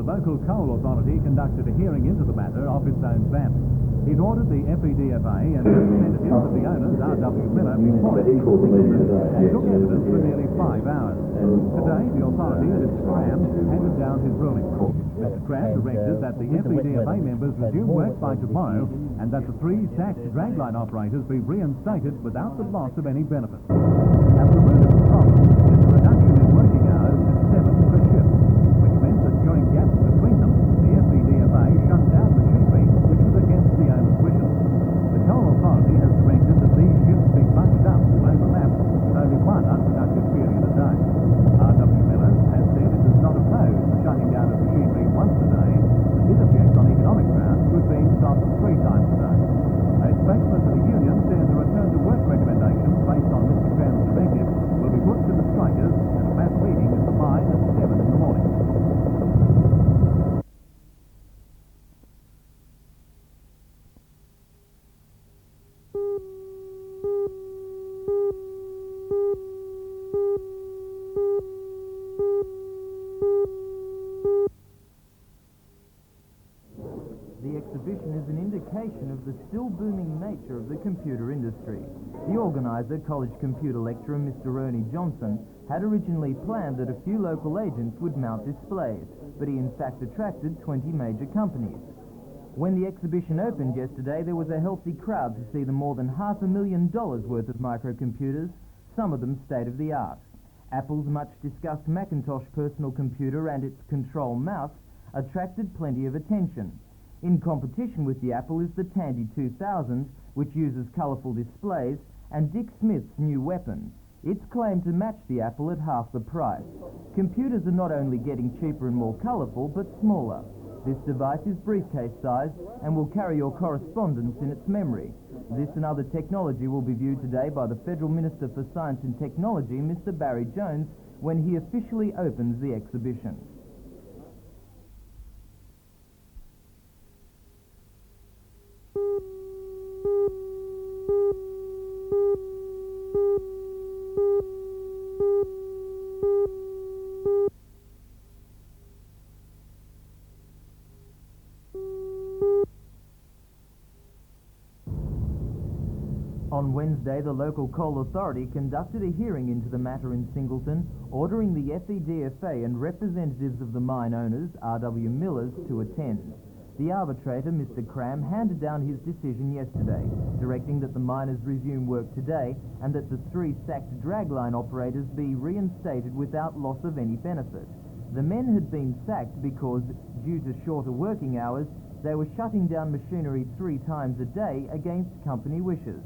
local coal authority conducted a hearing into the matter of its own VAT. It ordered the FEDFA and representatives of the owners, R.W. Miller, before it in Singleton and took evidence for nearly 5 hours. Today, the authority and its Cram handed down his ruling. Mr. Cram directed that the FEDFA members resume work by tomorrow and that the 3 sacked dragline operators be reinstated without the loss of any benefit. At the root of the problem is the reduction in working hours to 7 per shift, which meant that during gaps between them, the FEDFA shut down machinery which was against the owner's wishes. The Coal Authority has directed that these shifts be bunched up to overlap with only one unproductive period a day. R.W. Miller has said it does not oppose the shutting down of machinery once a day, but did object on economic grounds to it being stopped 3 times a day. A spokesman for the union said the return to work recommendations based on Mr. Cram's directive will be put to the strikers at a mass meeting at the mine at 7 in the morning. The exhibition is an indication of the still booming nature of the computer industry. The organiser, college computer lecturer Mr. Ernie Johnson, had originally planned that a few local agents would mount displays, but he in fact attracted 20 major companies. When the exhibition opened yesterday, there was a healthy crowd to see the more than $500,000 worth of microcomputers, some of them state-of-the-art. Apple's much-discussed Macintosh personal computer and its control mouse attracted plenty of attention. In competition with the Apple is the Tandy 2000, which uses colourful displays, and Dick Smith's new weapon. It's claimed to match the Apple at half the price. Computers are not only getting cheaper and more colourful, but smaller. This device is briefcase-sized and will carry your correspondence in its memory. This and other technology will be viewed today by the Federal Minister for Science and Technology, Mr. Barry Jones, when he officially opens the exhibition. On Wednesday, the local coal authority conducted a hearing into the matter in Singleton, ordering the FEDFA and representatives of the mine owners, R.W. Millers, to attend. The arbitrator, Mr. Cram, handed down his decision yesterday, directing that the miners resume work today and that the 3 sacked dragline operators be reinstated without loss of any benefit. The men had been sacked because, due to shorter working hours, they were shutting down machinery 3 times a day against company wishes.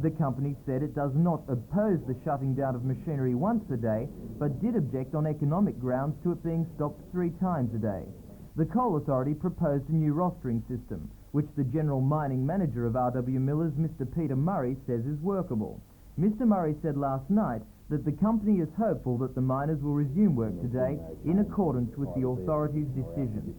The company said it does not oppose the shutting down of machinery once a day, but did object on economic grounds to it being stopped 3 times a day. The Coal Authority proposed a new rostering system, which the General Mining Manager of R.W. Millers, Mr. Peter Murray, says is workable. Mr. Murray said last night that the company is hopeful that the miners will resume work today in accordance with the authority's decision.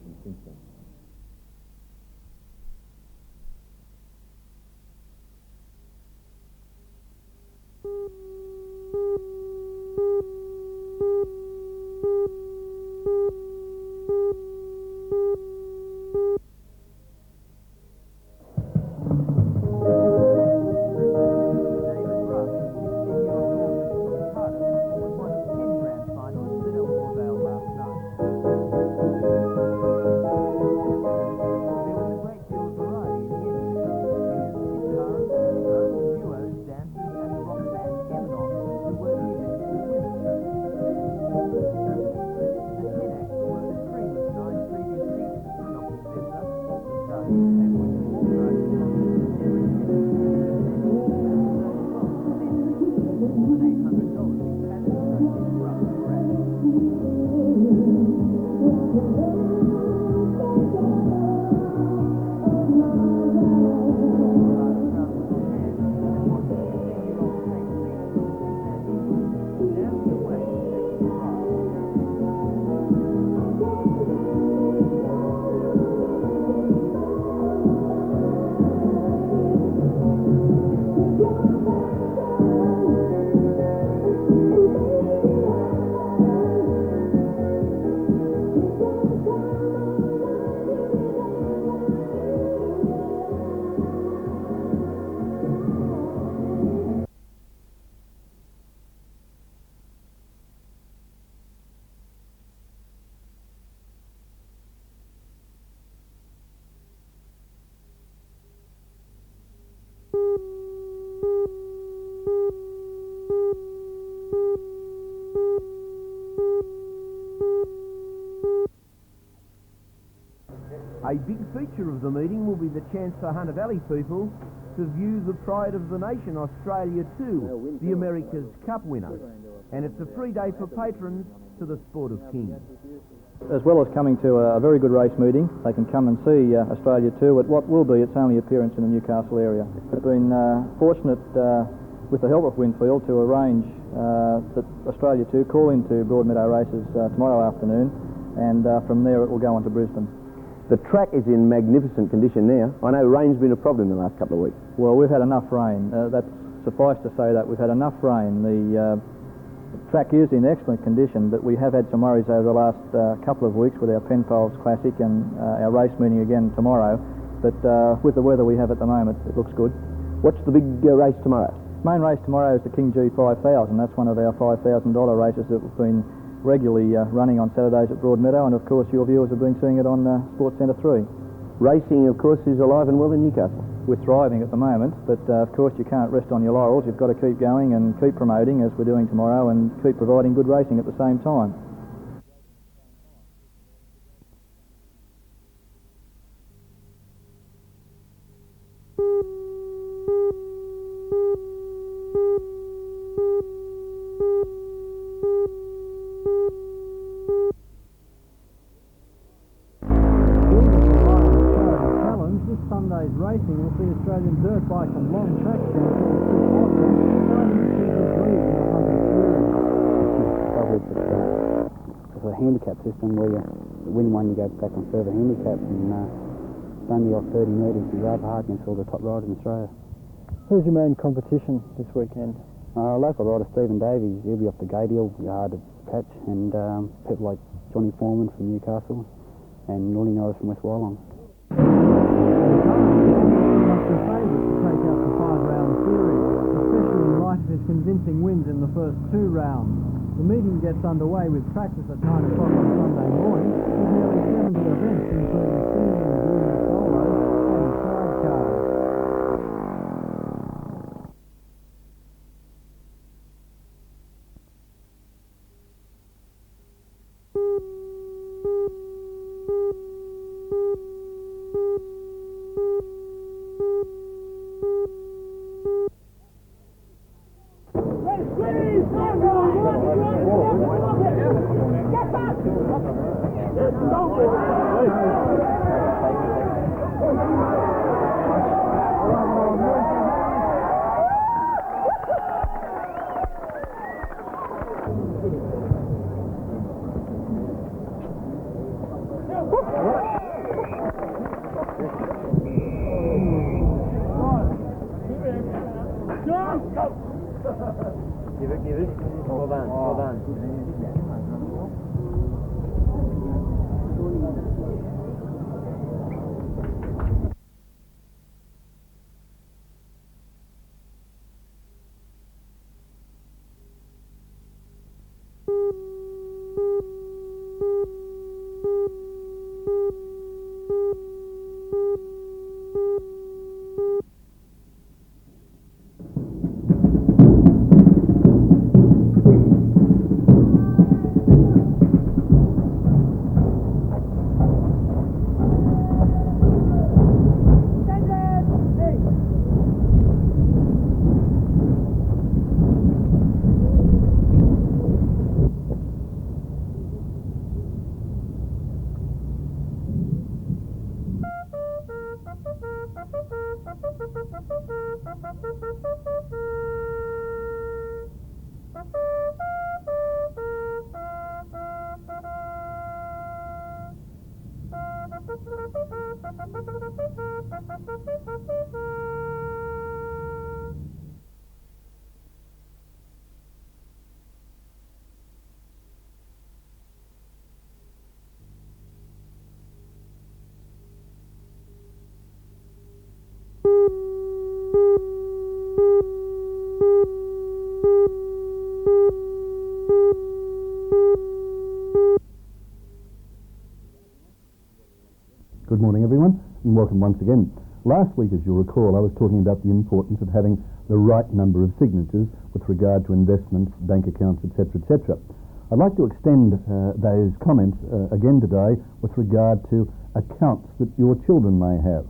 A big feature of the meeting will be the chance for Hunter Valley people to view the pride of the nation, Australia 2, the America's Cup winner. And it's a free day for patrons to the Sport of Kings. As well as coming to a very good race meeting, they can come and see Australia 2 at what will be its only appearance in the Newcastle area. We've been fortunate with the help of Winfield to arrange that Australia 2 call into Broadmeadow races tomorrow afternoon, and from there it will go on to Brisbane. The track is in magnificent condition now. I know rain's been a problem in the last couple of weeks. Well, we've had enough rain. That's suffice to say that we've had enough rain. The track is in excellent condition, but we have had some worries over the last couple of weeks with our Penfolds Classic and our race meeting again tomorrow. But with the weather we have at the moment, it looks good. What's the big race tomorrow? Main race tomorrow is the King G5000. That's one of our $5,000 races that we've been regularly running on Saturdays at Broadmeadow, and of course your viewers have been seeing it on Sports Centre 3. Racing, of course, is alive and well in Newcastle. We're thriving at the moment, but of course you can't rest on your laurels. You've got to keep going and keep promoting, as we're doing tomorrow, and keep providing good racing at the same time. Sunday's racing will see Australian dirt bike and long track It's a handicap system where you win one, you go back on further handicaps, and it's only off 30 metres. It's rather hard against all the top riders in Australia. Who's your main competition this weekend? Local rider Stephen Davies, he'll be off the gate, he'll be hard to catch, and people like Johnny Foreman from Newcastle and Nolly Norris from West Wyalong. Your favourite to take out the 5-round series, especially in light of his convincing wins in the first 2 rounds. The meeting gets underway with practice at 9 o'clock on Sunday morning, with nearly 70 events, including singing and junior solos and sidecars. Give it. Hold on. Good morning, everyone, and welcome once again. Last week, as you'll recall, I was talking about the importance of having the right number of signatures with regard to investments, bank accounts, etc., etc. I'd like to extend those comments again today with regard to accounts that your children may have.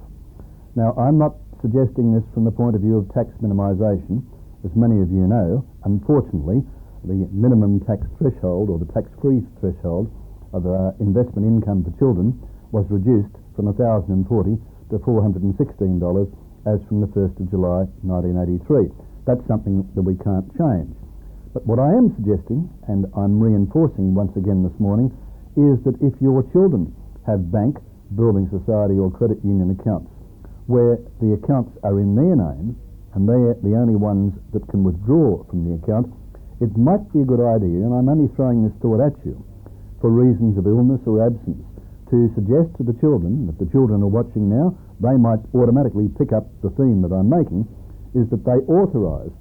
Now, I'm not suggesting this from the point of view of tax minimisation. As many of you know, unfortunately, the minimum tax threshold, or the tax-free threshold, of investment income for children was reduced from $1,040 to $416 as from the 1st of July 1983. That's something that we can't change. But what I am suggesting, and I'm reinforcing once again this morning, is that if your children have bank, building society or credit union accounts where the accounts are in their name and they're the only ones that can withdraw from the account, it might be a good idea, and I'm only throwing this thought at you, for reasons of illness or absence, to suggest to the children, if the children are watching now, they might automatically pick up the theme that I'm making, is that they authorise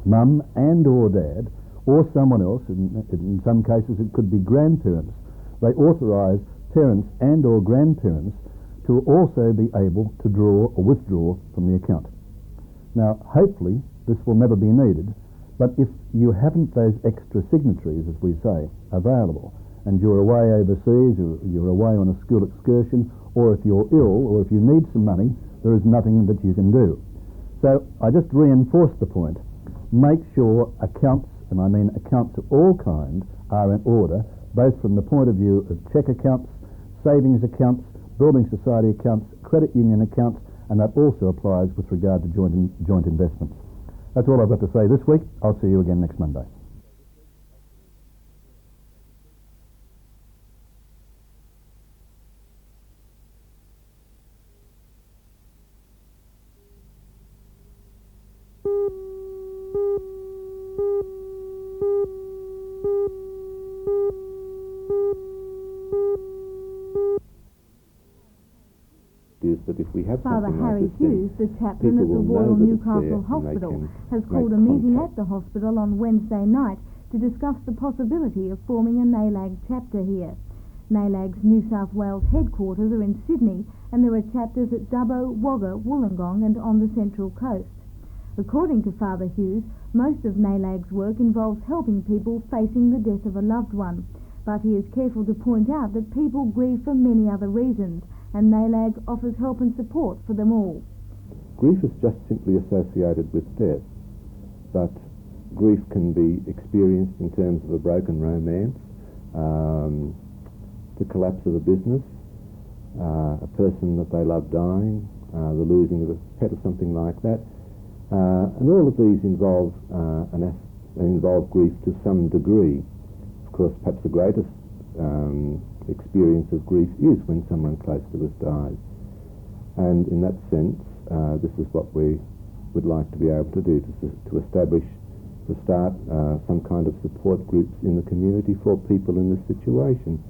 mum and or dad, or someone else, in some cases it could be grandparents, they authorise parents and or grandparents to also be able to draw or withdraw from the account. Now, hopefully, this will never be needed, but if you haven't those extra signatories, as we say, available, and you're away overseas, you're away on a school excursion, or if you're ill, or if you need some money, there is nothing that you can do. So I just reinforce the point. Make sure accounts, and I mean accounts of all kinds, are in order, both from the point of view of cheque accounts, savings accounts, building society accounts, credit union accounts, and that also applies with regard to joint investments. That's all I've got to say this week. I'll see you again next Monday. Is that if we have Father something Harry like this, Hughes, the chaplain at the Royal Newcastle Hospital, has called a meeting at the hospital on Wednesday night to discuss the possibility of forming a NALAG chapter here. NALAG's New South Wales headquarters are in Sydney, and there are chapters at Dubbo, Wagga, Wollongong and on the Central Coast. According to Father Hughes, most of NALAG's work involves helping people facing the death of a loved one, but he is careful to point out that people grieve for many other reasons, and NALAG offers help and support for them all. grief is just simply associated with death, but grief can be experienced in terms of a broken romance, the collapse of a business, a person that they love dying, the losing of a pet or something like that. And all of these involve grief to some degree. Of course, perhaps the greatest experience of grief is when someone close to us dies. And in that sense, this is what we would like to be able to do, to establish, to start some kind of support groups in the community for people in this situation.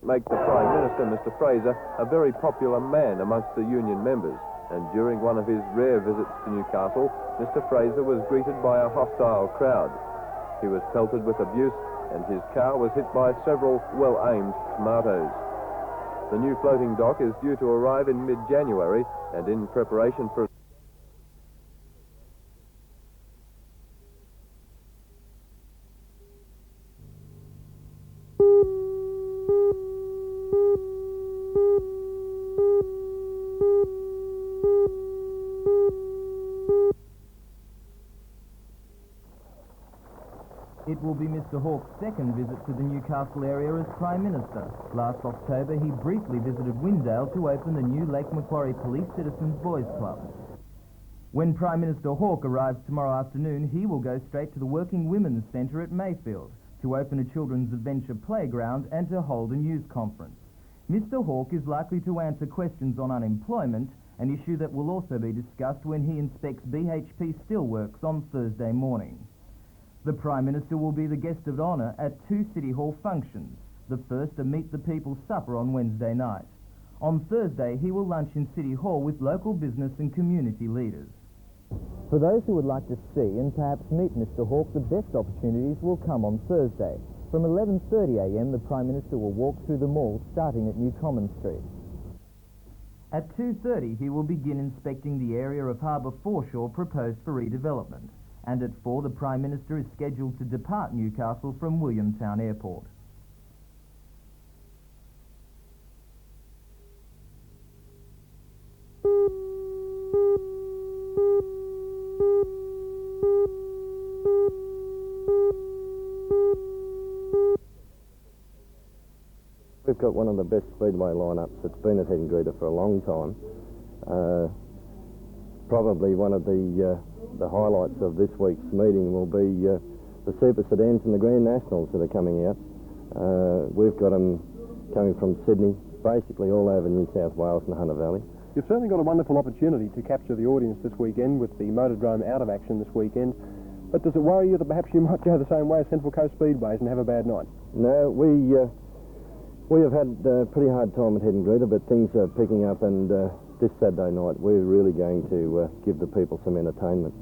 Make the Prime Minister, Mr Fraser, a very popular man amongst the union members, and during one of his rare visits to Newcastle, Mr Fraser was greeted by a hostile crowd. He was pelted with abuse, and his car was hit by several well-aimed tomatoes. The new floating dock is due to arrive in mid-January, and in preparation for It will be Mr Hawke's second visit to the Newcastle area as Prime Minister. Last October, he briefly visited Windale to open the new Lake Macquarie Police Citizens Boys Club. When Prime Minister Hawke arrives tomorrow afternoon, he will go straight to the Working Women's Centre at Mayfield to open a children's adventure playground and to hold a news conference. Mr Hawke is likely to answer questions on unemployment, an issue that will also be discussed when he inspects BHP Steelworks on Thursday morning. The Prime Minister will be the guest of honour at two City Hall functions, the first a Meet the People supper on Wednesday night. On Thursday, he will lunch in City Hall with local business and community leaders. For those who would like to see and perhaps meet Mr Hawke, the best opportunities will come on Thursday. From 11:30am, the Prime Minister will walk through the mall starting at New Common Street. At 2:30, he will begin inspecting the area of Harbour Foreshore proposed for redevelopment. And at 4, the Prime Minister is scheduled to depart Newcastle from Williamtown Airport. We've got one of the best speedway lineups that's been at Hedengreta for a long time. Probably one of the highlights of this week's meeting will be the super sedans and the Grand Nationals that are coming out. We've got them coming from Sydney, basically all over New South Wales and Hunter Valley. You've certainly got a wonderful opportunity to capture the audience this weekend with the Motordrome out of action this weekend. But does it worry you that perhaps you might go the same way as Central Coast Speedways and have a bad night? No, we have had a pretty hard time at Hedengreta, but things are picking up, and this Saturday night we're really going to give the people some entertainment.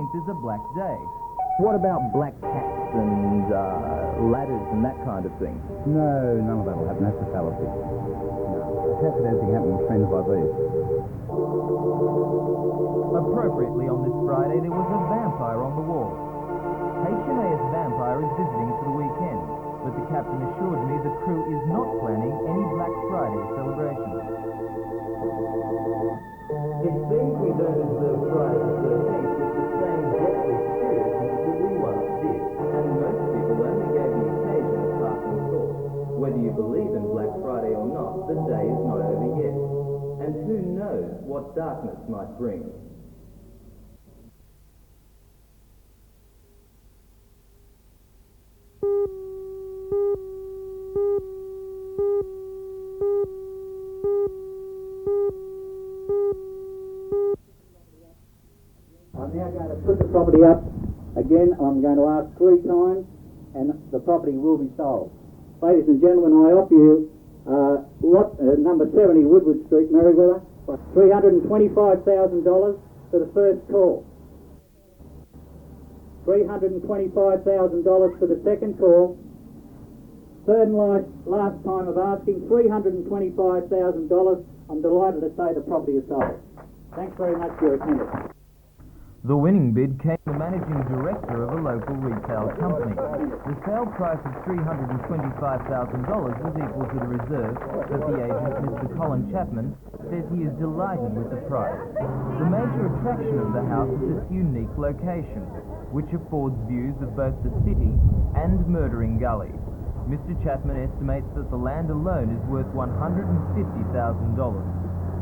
Is a black day. What about black cats and ladders and that kind of thing? No, none of that will happen. That's a fallacy. No. How could anything happen with trends like these? Appropriately, on this Friday, there was a vampire on the wall. HMAS Vampire is visiting for the weekend, but the captain assured me the crew is not planning any Black Friday celebrations. It seems we don't observe Friday the 13th with the same deathly seriousness that we once did, and most people only gave the occasion a passing thought. Whether you believe in Black Friday or not, the day is not over yet, and who knows what darkness might bring. I'm now going to put the property up again. I'm going to ask 3 times and the property will be sold. Ladies and gentlemen, I offer you number 70 Woodward Street, Merriweather, for $325,000 for the first call. $325,000 for the second call. Third and last time of asking, $325,000. I'm delighted to say the property is sold. Thanks very much for your attendance. The winning bid came from the managing director of a local retail company. The sale price of $325,000 was equal to the reserve, but the agent, Mr. Colin Chapman, says he is delighted with the price. The major attraction of the house is its unique location, which affords views of both the city and Murdering Gully. Mr. Chapman estimates that the land alone is worth $150,000.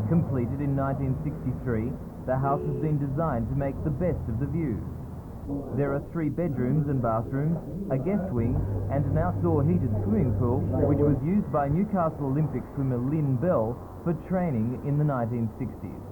Completed in 1963, the house has been designed to make the best of the views. There are 3 bedrooms and bathrooms, a guest wing, and an outdoor heated swimming pool, which was used by Newcastle Olympic swimmer Lynn Bell for training in the 1960s.